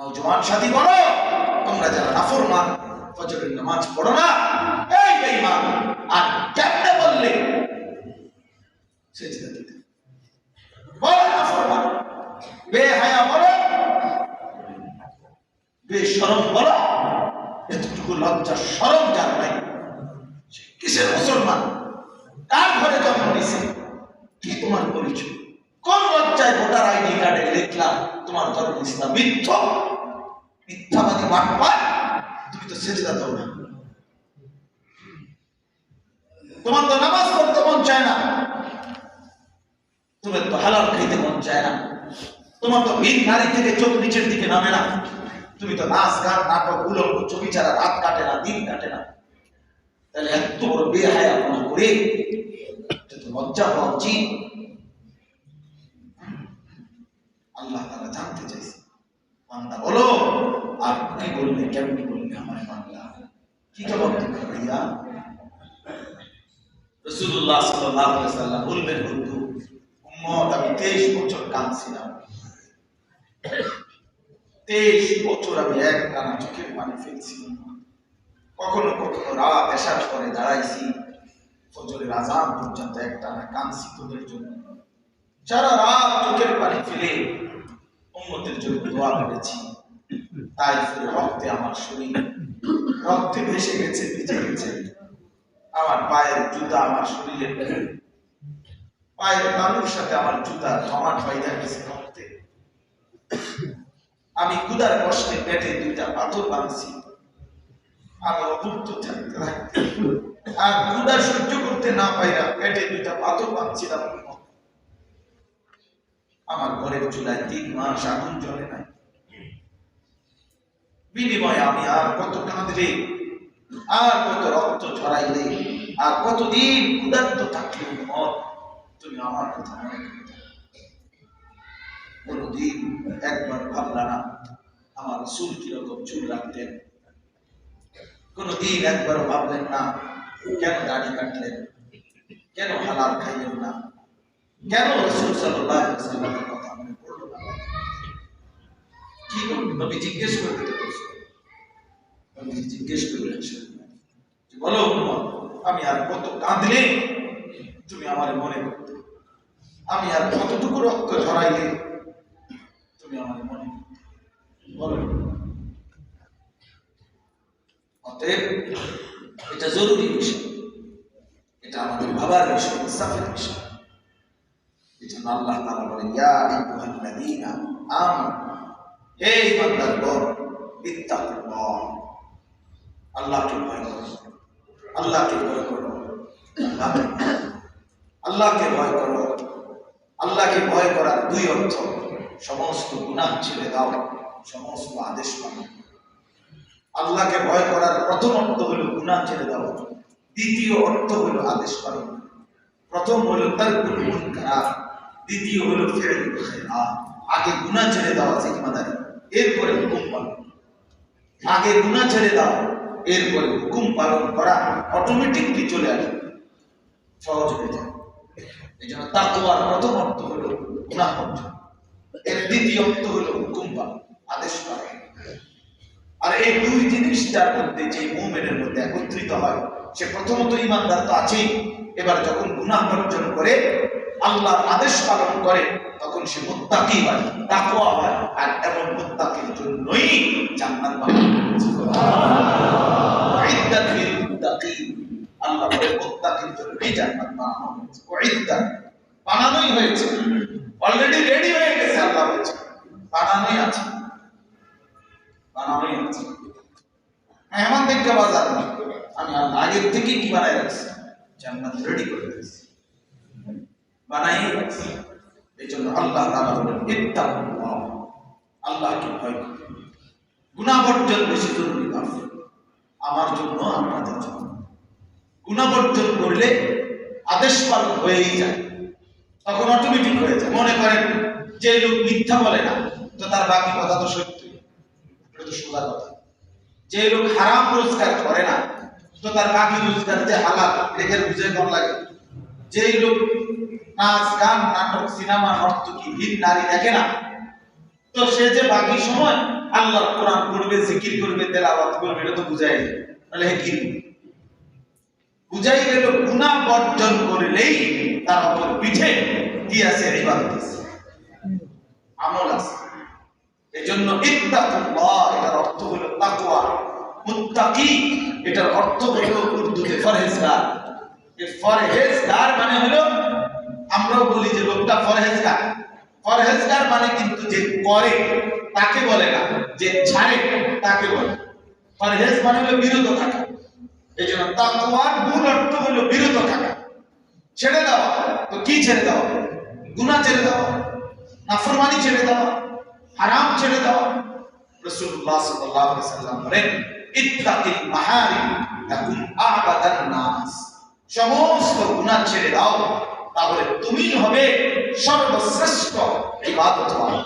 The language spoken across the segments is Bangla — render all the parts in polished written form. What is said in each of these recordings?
নওজোয়ান সাথী বলো, তোমরা যারা নাফরমান ফজরের নামাজ পড়ো না, এই বেঈমান, আর কেমনে বললে সেজদা দিতে? বলো নাফরমান, বেহায়া বলো, বেশরম বলো, এতটুকু লজ্জা শরম যার নাই, কিসের মুসলমান? কার ঘরে জন্ম নিছে? কি তোমার পরিচয়? কোন লজ্জায় ভোটার আইডি কার্ডে লিখলাম তোমার ধর্ম ইসলাম? মিথ্যাবাদী বাটপার, তুমি তো সেজদা দাও না। তোমার তো নামাজ পড়তে মন চায় না, তোমার তো হালাল খাইতে মন চায় না, তোমার তো ভিন নারী থেকে চোখ নিচের দিকে নামে না, তুমি তো নাচ গান নাটক উলঙ্গ ছবি ছাড়া রাত কাটে না, দিন কাটে না। তাহলে এত বড় বেহায়াপনা করে লজ্জা হওয়া উচিত। আল্লাহ তাআলা জানতে চাইছে, বান্দা বলো, আর কি বললে, কেমনি বললে আমার বান্দা? কি জবাব দিবে ভাইয়া? রাসূলুল্লাহ সাল্লাল্লাহু আলাইহি ওয়াসাল্লাম বলবেন, বন্ধু উম্মত, আমি 23 বছর কাঁদছিলাম, 23 বছর আমি একটানা চোখের পানি ফেলছি। কখনো কখনো রাত এশার পরে দাঁড়াইছি, ফজরের আযান পর্যন্ত একটানা কাঁদছি তোদের জন্য। সারা রাত চোখের পানি ফেলে উম্মতের জন্য দোয়া করেছি। তাইফের রক্তে আমার শরীর রক্তে ভেসে গেছে, ভিজে গেছে। আমার পায়ের জুতা আমার শরীরের পায়ের তালুর সাথে আমার জুতা জমাট বাইধা গেছে রক্তে। আমি ক্ষুধার কষ্টে পেটে 2টা পাথর বাঁধছি, আমি অভুক্ত থাকতে আর ক্ষুধা সহ্য করতে না পাইরা পেটে 2টা পাথর বাঁধছিলাম। আমার ঘরের চুলায় 3 মাস আগুন জ্বলে নাই। বিনিময়ে আমি আর কত কাঁদলে, আর কত রক্ত ঝরাইলে, আর কতদিন ক্ষুধার্ত থাকলে তুমি আমার কথা মনে করতে? কোনদিন একবার ভাবলা না আমার রাসূল কিরকম চুল রাখতেন? কোনদিন একবারও ভাবলেন না কেন দাড়ি কাটলেন, কেন হালাল খাইলেন না, কেন রাসূল সাল্লাল্লাহু আলাইহি ওয়াসাল্লামের কথা মনে পড়লো না? কি করবেন? নবী জিজ্ঞেস করতে বলছেন, নবী জিজ্ঞেস করলেন, বলো আমি আর কত কাঁদলে তুমি আমার মনে করতে? আমি আর কতটুকু রক্ত ঝরাইলে তুমি আমার মনে করতে? বলো। অতএব এটা জরুরি বিষয়, এটা আমাদের ভাবার বিষয়, ইনসাফের বিষয়। এজন্য আল্লাহ তাআলা বলেন, ইয়া আইয়ুহাল্লাযীনা আমানু, হে ঈমানদারগণ, ইত্তাকুল্লাহ, আল্লাহকে ভয় করো, আল্লাহকে ভয় করো, আল্লাহকে ভয় করো। আল্লাহকে ভয় করার 2 অর্থ, সমস্ত গুনাহ ছেড়ে দাও, সমস্ত আদেশ মানো। আল্লাহকে ভয় করার প্রথম অর্থ হলো গুনাহ ছেড়ে দাও, দ্বিতীয় অর্থ হলো আদেশ পালন। প্রথম হলো তারকুল মুনকার, দ্বিতীয় হলো ফি'লুল খায়রাত। আগে গুনাহ ছেড়ে দাও জিম্মাদারি, এরপরে হুকুম পালন। আগে গুনাহ ছেড়ে দাও, এরপরে হুকুম পালন করা অটোমেটিকলি চলে আসবে, সহজ হয়ে যায়। এইজন্য তাকওয়ার প্রথম অর্থ হলো গুনাহ বর্জন, এর দ্বিতীয় অর্থ হলো হুকুম পালন, আদেশ পালন। আর এই 2 জিনিসটার মধ্যে যে মুমিনের মধ্যে একত্রিত হয়, সে প্রথমত ঈমানদার তো আছেই, এবার যখন গুনাহ বর্জন করে আল্লাহর আদেশ পালন করে তখন সে মুত্তাকি হয়, তাকওয়া হয়। আর এমন মুত্তাকির জন্যই জান্নাত বানানো হয়েছে। সুবহানাল্লাহ, উইদ্দাত লিল মুত্তাকিন। আল্লাহ বলে মুত্তাকির জন্যই জান্নাত বানানো হয়েছে। উইদ্দাত বানানোই হয়েছে, অলরেডি রেডি হয়ে গেছে। আল্লাহ বলেছে বানানোই আছে, বানানোই আছে। এমন দেখতে বাজার না, আমি আল্লাহ আগের থেকেই কি বানাই রাখছি, জান্নাত রেডি করে রাখছি, বানাই রাখছি। এই জন্য আল্লাহ তাআলা বলেন, ইত্তাকুল্লাহ, আল্লাহকে ভয় করো। গুনাহ বর্জন বেশি জরুরি আমার জন্য, আপনাদের জন্য। গুনাহ বর্জন করলে আদেশ পালন হয়েই যায়, তখন অটোমেটিক হয়ে যায়। মনে করেন যে লোক মিথ্যা বলে না, তো তার বাকি কথা তো সত্যি, এটা তো সোজা কথা। যে লোক হারাম রোজগার করে না, তো তার বাকি রোজগার যে হালাল, এটাকে বুঝে কম লাগে। যে লোক নাচ গান নাটক সিনেমা নর্তকী ভিন নারী দেখে না, তো সে যে বাকি সময় আল্লাহর কোরআন পড়বে, জিকির করবে, তেলাওয়াত করবে, এটা তো বুঝাই তাহলে কি বুঝাই গেল? গুনাহ বর্জন করলেই তার উপর পিঠে কি আছে? ইবাদত আছে, আমল আছে। এজন্য ইত্তাকুল্লাহ এটার অর্থ হলো তাকওয়া, মুত্তাকি এটার অর্থ হলো উর্দুতে ফরহেজগার। এই ফরহেজগার মানে হলো, আমরাও বলি যে লোকটা ফরহেজগার। ফরহেজগার মানে কিন্তু যে করে তাকে বলে না, যে ছাড়ে তাকে বলে। ফরহেজ মানে হলো বিরত থাকা। এজন্য তাকওয়ার মূল অর্থ হলো বিরত থাকা, ছেড়ে দেওয়া। তো কি ছেড়ে দেওয়া? গুনাহ ছেড়ে দেওয়া, নাফরমানি ছেড়ে দেওয়া, হারাম ছেড়ে দেওয়া। রাসূলুল্লাহ সাল্লাল্লাহু আলাইহি ওয়াসাল্লাম বলেন, ইত্তাকিল মাহারিম তাকুন আ'বাদান নাস। সমস্ত গুনাহ ছেড়ে দাও, তাহলে তুমি হবে সর্বশ্রেষ্ঠ ইবাদতওয়ালা।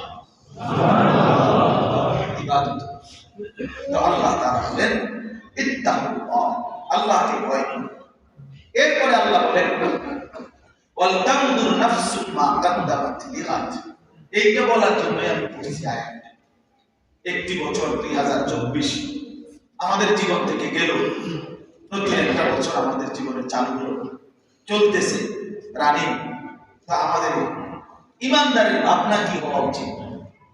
ইবাদত তো আল্লাহ তাআলা বলেন ইত্তাকুল্লাহ, আল্লাহকে ভয় করো। এরপরে আল্লাহ বলেন ওয়াল তানজুর নাফসু মা কাদ্দামাত লিগাদ। এইটা বলার জন্য আমি পড়েছি আয়াত। একটি বছর 2024 আমাদের জীবন থেকে গেল, নতুন একটা বছর আমাদের জীবনে চালু হলো, চলতেছে, রানিং। তা আমাদের ইমানদারের ভাবনা কি হওয়া উচিত?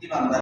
ইমানদার